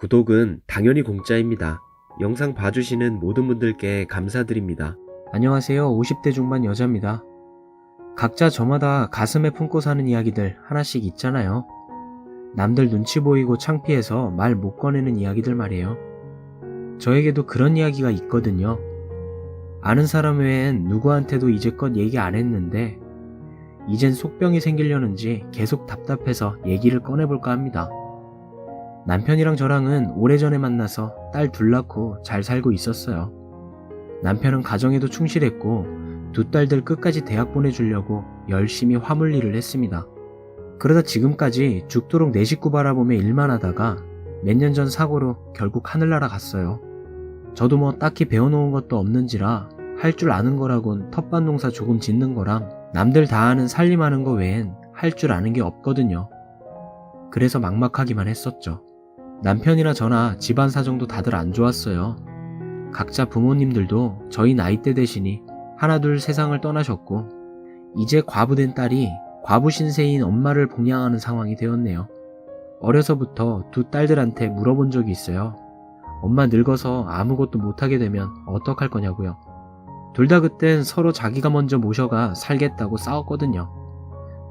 구독은 당연히 공짜입니다. 영상 봐주시는 모든 분들께 감사드립니다. 안녕하세요. 50대 중반 여자입니다. 각자 저마다 가슴에 품고 사는 이야기들 하나씩 있잖아요. 남들 눈치 보이고 창피해서 말 못 꺼내는 이야기들 말이에요. 저에게도 그런 이야기가 있거든요. 아는 사람 외엔 누구한테도 이제껏 얘기 안 했는데 이젠 속병이 생기려는지 계속 답답해서 얘기를 꺼내볼까 합니다. 남편이랑 저랑은 오래전에 만나서 딸 둘 낳고 잘 살고 있었어요. 남편은 가정에도 충실했고 두 딸들 끝까지 대학 보내주려고 열심히 화물 일을 했습니다. 그러다 지금까지 죽도록 내 식구 바라보며 일만 하다가 몇 년 전 사고로 결국 하늘나라 갔어요. 저도 뭐 딱히 배워놓은 것도 없는지라 할 줄 아는 거라곤 텃밭 농사 조금 짓는 거랑 남들 다 아는 살림하는 거 외엔 할 줄 아는 게 없거든요. 그래서 막막하기만 했었죠. 남편이나 저나 집안 사정도 다들 안 좋았어요. 각자 부모님들도 저희 나이대 되시니 하나둘 세상을 떠나셨고 이제 과부된 딸이 과부 신세인 엄마를 봉양하는 상황이 되었네요. 어려서부터 두 딸들한테 물어본 적이 있어요. 엄마 늙어서 아무것도 못하게 되면 어떡할 거냐고요. 둘 다 그땐 서로 자기가 먼저 모셔가 살겠다고 싸웠거든요.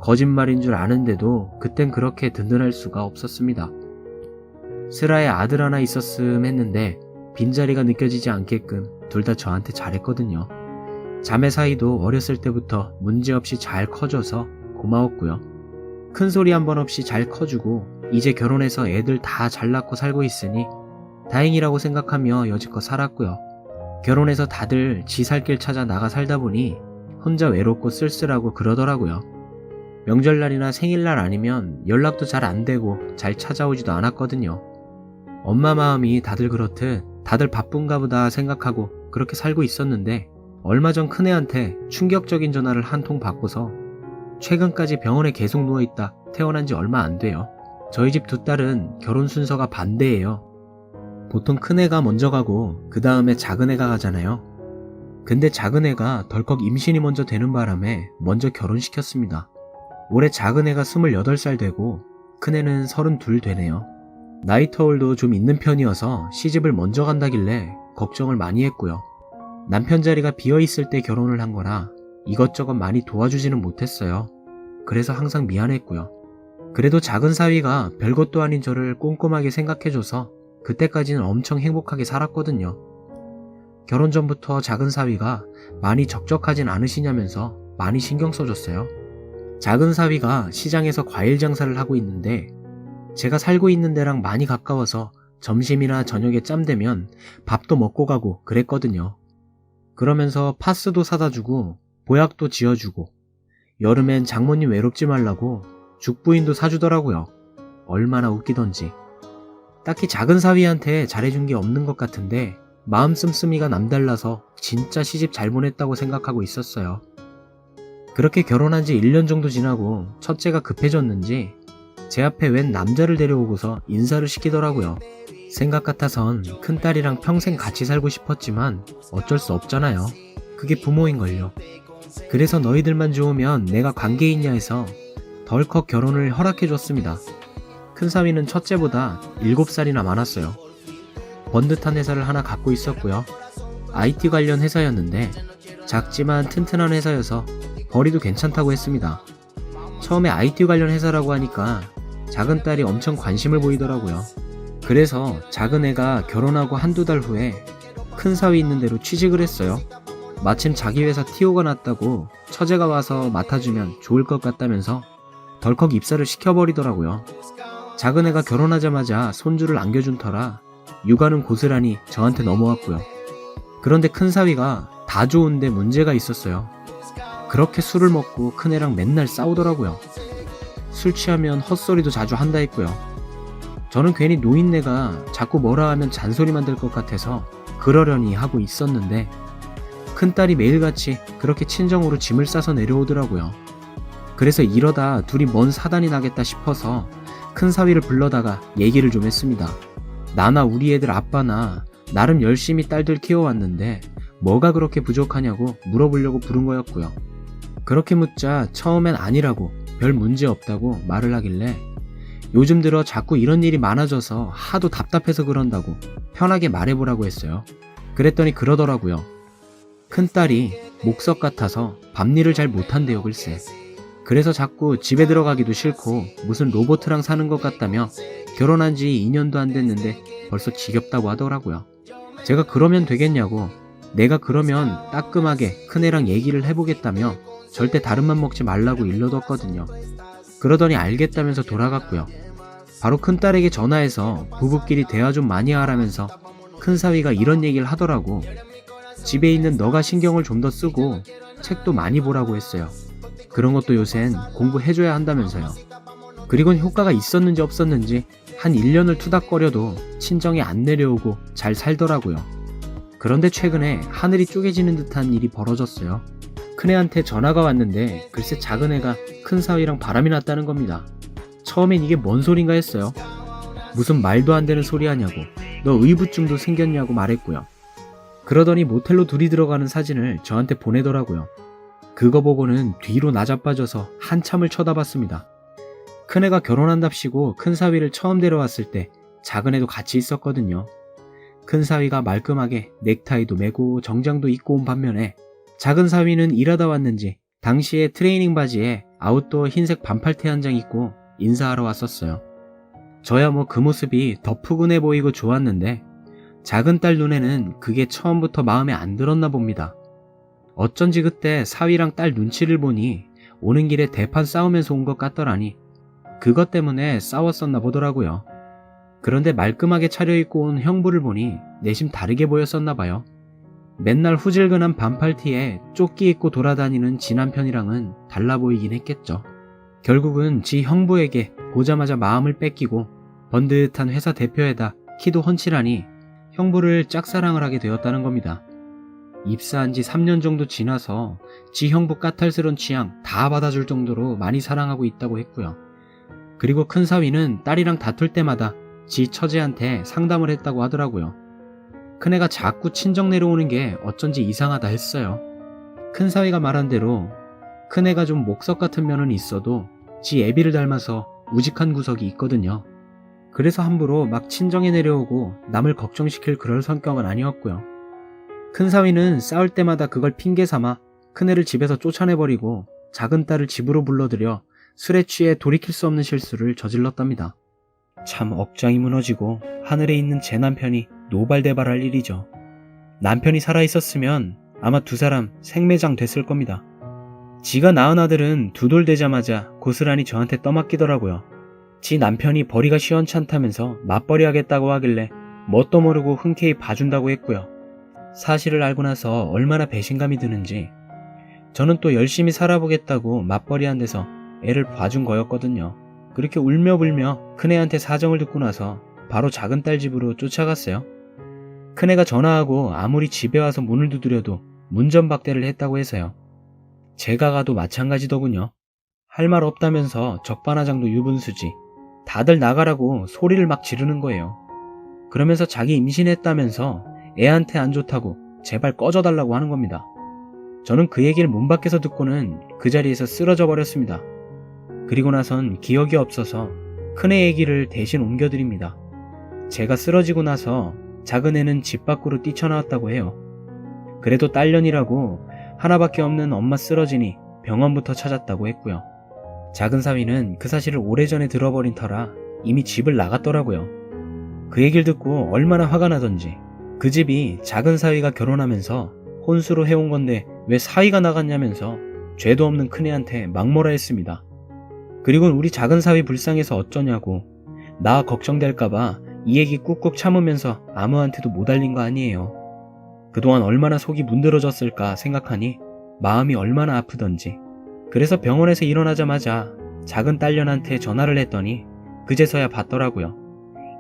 거짓말인 줄 아는데도 그땐 그렇게 든든할 수가 없었습니다. 슬아에 아들 하나 있었음 했는데 빈자리가 느껴지지 않게끔 둘 다 저한테 잘했거든요. 자매 사이도 어렸을 때부터 문제없이 잘 커져서 고마웠고요. 큰소리 한 번 없이 잘 커주고 이제 결혼해서 애들 다 잘 낳고 살고 있으니 다행이라고 생각하며 여지껏 살았고요. 결혼해서 다들 지 살 길 찾아 나가 살다 보니 혼자 외롭고 쓸쓸하고 그러더라고요. 명절날이나 생일날 아니면 연락도 잘 안 되고 잘 찾아오지도 않았거든요. 엄마 마음이 다들 그렇듯 다들 바쁜가 보다 생각하고 그렇게 살고 있었는데 얼마 전 큰애한테 충격적인 전화를 한 통 받고서 최근까지 병원에 계속 누워있다 퇴원한 지 얼마 안 돼요. 저희 집 두 딸은 결혼 순서가 반대예요. 보통 큰애가 먼저 가고 그 다음에 작은애가 가잖아요. 근데 작은애가 덜컥 임신이 먼저 되는 바람에 먼저 결혼시켰습니다. 올해 작은애가 28살 되고 큰애는 32 되네요. 나이 터울도 좀 있는 편이어서 시집을 먼저 간다길래 걱정을 많이 했고요. 남편 자리가 비어있을 때 결혼을 한 거라 이것저것 많이 도와주지는 못했어요. 그래서 항상 미안했고요. 그래도 작은 사위가 별것도 아닌 저를 꼼꼼하게 생각해줘서 그때까지는 엄청 행복하게 살았거든요. 결혼 전부터 작은 사위가 많이 적적하진 않으시냐면서 많이 신경 써줬어요. 작은 사위가 시장에서 과일 장사를 하고 있는데 제가 살고 있는 데랑 많이 가까워서 점심이나 저녁에 짬 되면 밥도 먹고 가고 그랬거든요. 그러면서 파스도 사다 주고 보약도 지어주고 여름엔 장모님 외롭지 말라고 죽부인도 사주더라고요. 얼마나 웃기던지. 딱히 작은 사위한테 잘해준 게 없는 것 같은데 마음 씀씀이가 남달라서 진짜 시집 잘 보냈다고 생각하고 있었어요. 그렇게 결혼한 지 1년 정도 지나고 첫째가 급해졌는지 제 앞에 웬 남자를 데려오고서 인사를 시키더라고요. 생각 같아선 큰딸이랑 평생 같이 살고 싶었지만 어쩔 수 없잖아요. 그게 부모인걸요. 그래서 너희들만 좋으면 내가 관계 있냐 해서 덜컥 결혼을 허락해줬습니다. 큰사위는 첫째보다 7살이나 많았어요. 번듯한 회사를 하나 갖고 있었고요. IT 관련 회사였는데 작지만 튼튼한 회사여서 벌이도 괜찮다고 했습니다. 처음에 IT 관련 회사라고 하니까 작은 딸이 엄청 관심을 보이더라고요. 그래서 작은 애가 결혼하고 한두 달 후에 큰 사위 있는 대로 취직을 했어요. 마침 자기 회사 TO가 났다고 처제가 와서 맡아주면 좋을 것 같다면서 덜컥 입사를 시켜버리더라고요. 작은 애가 결혼하자마자 손주를 안겨준 터라 육아는 고스란히 저한테 넘어왔고요. 그런데 큰 사위가 다 좋은데 문제가 있었어요. 그렇게 술을 먹고 큰애랑 맨날 싸우더라고요. 술 취하면 헛소리도 자주 한다 했고요. 저는 괜히 노인네가 자꾸 뭐라 하면 잔소리만 들 것 같아서 그러려니 하고 있었는데 큰딸이 매일같이 그렇게 친정으로 짐을 싸서 내려오더라고요. 그래서 이러다 둘이 뭔 사단이 나겠다 싶어서 큰 사위를 불러다가 얘기를 좀 했습니다. 나나 우리 애들 아빠나 나름 열심히 딸들 키워왔는데 뭐가 그렇게 부족하냐고 물어보려고 부른 거였고요. 그렇게 묻자 처음엔 아니라고 별 문제 없다고 말을 하길래 요즘 들어 자꾸 이런 일이 많아져서 하도 답답해서 그런다고 편하게 말해보라고 했어요. 그랬더니 그러더라고요. 큰딸이 목석 같아서 밤일을 잘 못한대요, 글쎄. 그래서 자꾸 집에 들어가기도 싫고 무슨 로봇이랑 사는 것 같다며 결혼한 지 2년도 안 됐는데 벌써 지겹다고 하더라고요. 제가 그러면 되겠냐고, 내가 그러면 따끔하게 큰애랑 얘기를 해보겠다며 절대 다른 맘 먹지 말라고 일러뒀거든요. 그러더니 알겠다면서 돌아갔고요. 바로 큰딸에게 전화해서 부부끼리 대화 좀 많이 하라면서 큰사위가 이런 얘기를 하더라고. 집에 있는 너가 신경을 좀 더 쓰고 책도 많이 보라고 했어요. 그런 것도 요샌 공부해줘야 한다면서요. 그리고는 효과가 있었는지 없었는지 한 1년을 투닥거려도 친정이 안 내려오고 잘 살더라고요. 그런데 최근에 하늘이 쪼개지는 듯한 일이 벌어졌어요. 큰애한테 전화가 왔는데 글쎄 작은애가 큰사위랑 바람이 났다는 겁니다. 처음엔 이게 뭔 소린가 했어요. 무슨 말도 안 되는 소리 하냐고, 너 의부증도 생겼냐고 말했고요. 그러더니 모텔로 둘이 들어가는 사진을 저한테 보내더라고요. 그거 보고는 뒤로 나자빠져서 한참을 쳐다봤습니다. 큰애가 결혼한답시고 큰사위를 처음 데려왔을 때 작은애도 같이 있었거든요. 큰사위가 말끔하게 넥타이도 매고 정장도 입고 온 반면에 작은사위는 일하다 왔는지 당시에 트레이닝 바지에 아웃도어 흰색 반팔티 한 장 입고 인사하러 왔었어요. 저야 뭐 그 모습이 더 푸근해 보이고 좋았는데 작은딸 눈에는 그게 처음부터 마음에 안 들었나 봅니다. 어쩐지 그때 사위랑 딸 눈치를 보니 오는 길에 대판 싸우면서 온 것 같더라니 그것 때문에 싸웠었나 보더라고요. 그런데 말끔하게 차려입고 온 형부를 보니 내심 다르게 보였었나 봐요. 맨날 후질근한 반팔티에 조끼 입고 돌아다니는 지 남편이랑은 달라 보이긴 했겠죠. 결국은 지 형부에게 보자마자 마음을 뺏기고 번듯한 회사 대표에다 키도 훤칠하니 형부를 짝사랑을 하게 되었다는 겁니다. 입사한 지 3년 정도 지나서 지 형부 까탈스런 취향 다 받아줄 정도로 많이 사랑하고 있다고 했고요. 그리고 큰사위는 딸이랑 다툴 때마다 지 처제한테 상담을 했다고 하더라고요. 큰애가 자꾸 친정 내려오는 게 어쩐지 이상하다 했어요. 큰사위가 말한 대로 큰애가 좀 목석 같은 면은 있어도 지 애비를 닮아서 우직한 구석이 있거든요. 그래서 함부로 막 친정에 내려오고 남을 걱정시킬 그럴 성격은 아니었고요. 큰사위는 싸울 때마다 그걸 핑계 삼아 큰애를 집에서 쫓아내버리고 작은딸을 집으로 불러들여 술에 취해 돌이킬 수 없는 실수를 저질렀답니다. 참 억장이 무너지고 하늘에 있는 제 남편이 노발대발할 일이죠. 남편이 살아있었으면 아마 두 사람 생매장 됐을 겁니다. 지가 낳은 아들은 두 돌 되자마자 고스란히 저한테 떠맡기더라고요. 지 남편이 벌이가 시원찮다면서 맞벌이 하겠다고 하길래 뭣도 모르고 흔쾌히 봐준다고 했고요. 사실을 알고 나서 얼마나 배신감이 드는지 저는 또 열심히 살아보겠다고 맞벌이 한 데서 애를 봐준 거였거든요. 그렇게 울며불며 큰애한테 사정을 듣고 나서 바로 작은딸 집으로 쫓아갔어요. 큰애가 전화하고 아무리 집에 와서 문을 두드려도 문전박대를 했다고 해서요. 제가 가도 마찬가지더군요. 할 말 없다면서 적반하장도 유분수지. 다들 나가라고 소리를 막 지르는 거예요. 그러면서 자기 임신했다면서 애한테 안 좋다고 제발 꺼져달라고 하는 겁니다. 저는 그 얘기를 문 밖에서 듣고는 그 자리에서 쓰러져 버렸습니다. 그리고 나선 기억이 없어서 큰애 얘기를 대신 옮겨드립니다. 제가 쓰러지고 나서 작은애는 집 밖으로 뛰쳐나왔다고 해요. 그래도 딸년이라고 하나밖에 없는 엄마 쓰러지니 병원부터 찾았다고 했고요. 작은 사위는 그 사실을 오래전에 들어버린 터라 이미 집을 나갔더라고요. 그 얘기를 듣고 얼마나 화가 나던지 그 집이 작은 사위가 결혼하면서 혼수로 해온 건데 왜 사위가 나갔냐면서 죄도 없는 큰애한테 막 뭐라 했습니다. 그리고 우리 작은 사위 불쌍해서 어쩌냐고 나 걱정될까봐 이 얘기 꾹꾹 참으면서 아무한테도 못 알린 거 아니에요. 그동안 얼마나 속이 문드러졌을까 생각하니 마음이 얼마나 아프던지. 그래서 병원에서 일어나자마자 작은 딸년한테 전화를 했더니 그제서야 받더라고요.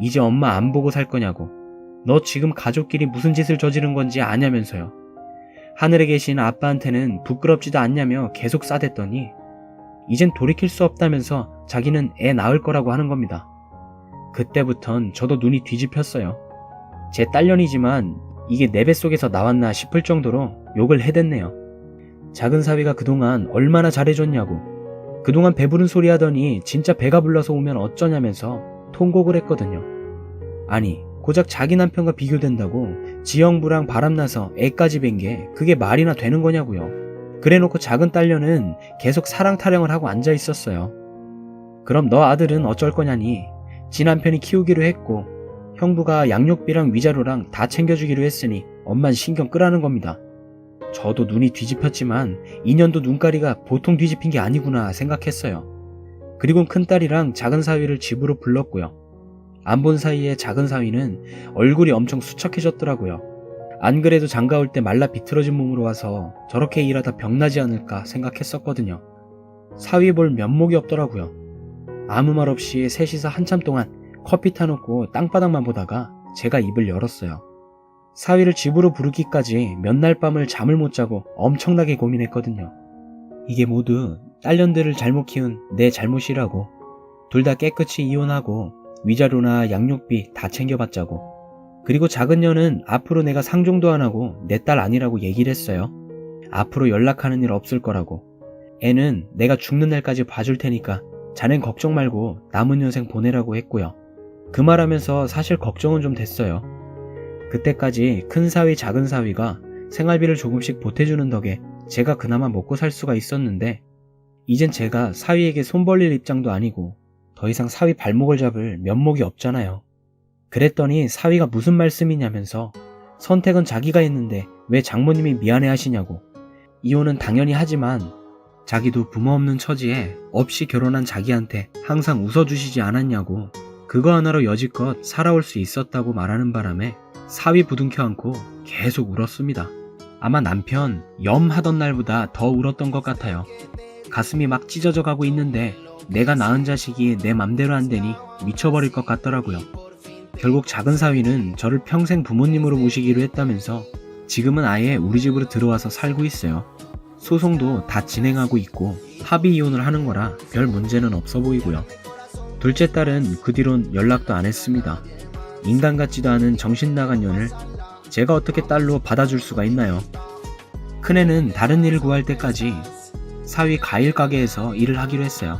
이제 엄마 안 보고 살 거냐고. 너 지금 가족끼리 무슨 짓을 저지른 건지 아냐면서요. 하늘에 계신 아빠한테는 부끄럽지도 않냐며 계속 싸댔더니 이젠 돌이킬 수 없다면서 자기는 애 낳을 거라고 하는 겁니다. 그때부턴 저도 눈이 뒤집혔어요. 제 딸년이지만 이게 내 뱃속에서 나왔나 싶을 정도로 욕을 해댔네요. 작은 사위가 그동안 얼마나 잘해줬냐고. 그동안 배부른 소리 하더니 진짜 배가 불러서 오면 어쩌냐면서 통곡을 했거든요. 아니, 고작 자기 남편과 비교된다고 지형부랑 바람나서 애까지 뵌 게 그게 말이나 되는 거냐고요. 그래놓고 작은 딸녀는 계속 사랑 타령을 하고 앉아 있었어요. 그럼 너 아들은 어쩔 거냐니, 지 남편이 키우기로 했고 형부가 양육비랑 위자료랑 다 챙겨주기로 했으니 엄만 신경 끄라는 겁니다. 저도 눈이 뒤집혔지만 2년도 눈가리가 보통 뒤집힌 게 아니구나 생각했어요. 그리고 큰딸이랑 작은 사위를 집으로 불렀고요. 안 본 사이에 작은 사위는 얼굴이 엄청 수척해졌더라고요. 안 그래도 장가올 때 말라 비틀어진 몸으로 와서 저렇게 일하다 병나지 않을까 생각했었거든요. 사위 볼 면목이 없더라고요. 아무 말 없이 셋이서 한참 동안 커피 타놓고 땅바닥만 보다가 제가 입을 열었어요. 사위를 집으로 부르기까지 몇 날 밤을 잠을 못 자고 엄청나게 고민했거든요. 이게 모두 딸년들을 잘못 키운 내 잘못이라고, 둘 다 깨끗이 이혼하고 위자료나 양육비 다 챙겨받자고, 그리고 작은 년은 앞으로 내가 상종도 안 하고 내 딸 아니라고 얘기를 했어요. 앞으로 연락하는 일 없을 거라고. 애는 내가 죽는 날까지 봐줄 테니까 자넨 걱정 말고 남은 여생 보내라고 했고요. 그 말하면서 사실 걱정은 좀 됐어요. 그때까지 큰 사위 작은 사위가 생활비를 조금씩 보태주는 덕에 제가 그나마 먹고 살 수가 있었는데, 이젠 제가 사위에게 손 벌릴 입장도 아니고 더 이상 사위 발목을 잡을 면목이 없잖아요. 그랬더니 사위가 무슨 말씀이냐면서 선택은 자기가 했는데 왜 장모님이 미안해 하시냐고, 이혼은 당연히 하지만 자기도 부모 없는 처지에 없이 결혼한 자기한테 항상 웃어주시지 않았냐고, 그거 하나로 여지껏 살아올 수 있었다고 말하는 바람에 사위 부둥켜 안고 계속 울었습니다. 아마 남편 염 하던 날보다 더 울었던 것 같아요. 가슴이 막 찢어져 가고 있는데 내가 낳은 자식이 내 맘대로 안 되니 미쳐버릴 것 같더라고요. 결국 작은 사위는 저를 평생 부모님으로 모시기로 했다면서 지금은 아예 우리 집으로 들어와서 살고 있어요. 소송도 다 진행하고 있고 합의 이혼을 하는 거라 별 문제는 없어 보이고요. 둘째 딸은 그 뒤론 연락도 안 했습니다. 인간 같지도 않은 정신 나간 년을 제가 어떻게 딸로 받아줄 수가 있나요? 큰애는 다른 일을 구할 때까지 사위 과일 가게에서 일을 하기로 했어요.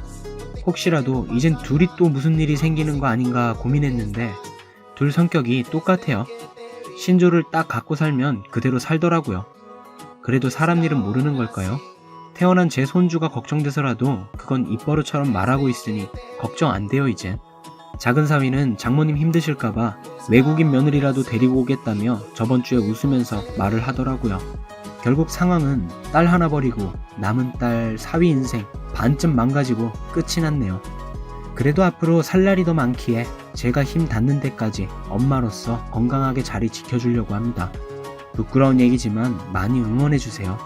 혹시라도 이젠 둘이 또 무슨 일이 생기는 거 아닌가 고민했는데 둘 성격이 똑같아요. 신조를 딱 갖고 살면 그대로 살더라고요. 그래도 사람 일은 모르는 걸까요? 태어난 제 손주가 걱정돼서라도 그건 입버릇처럼 말하고 있으니 걱정 안 돼요 이젠. 작은 사위는 장모님 힘드실까봐 외국인 며느리라도 데리고 오겠다며 저번 주에 웃으면서 말을 하더라고요. 결국 상황은 딸 하나 버리고 남은 딸 사위 인생 반쯤 망가지고 끝이 났네요. 그래도 앞으로 살 날이 더 많기에 제가 힘 닿는 데까지 엄마로서 건강하게 자리 지켜주려고 합니다. 부끄러운 얘기지만 많이 응원해주세요.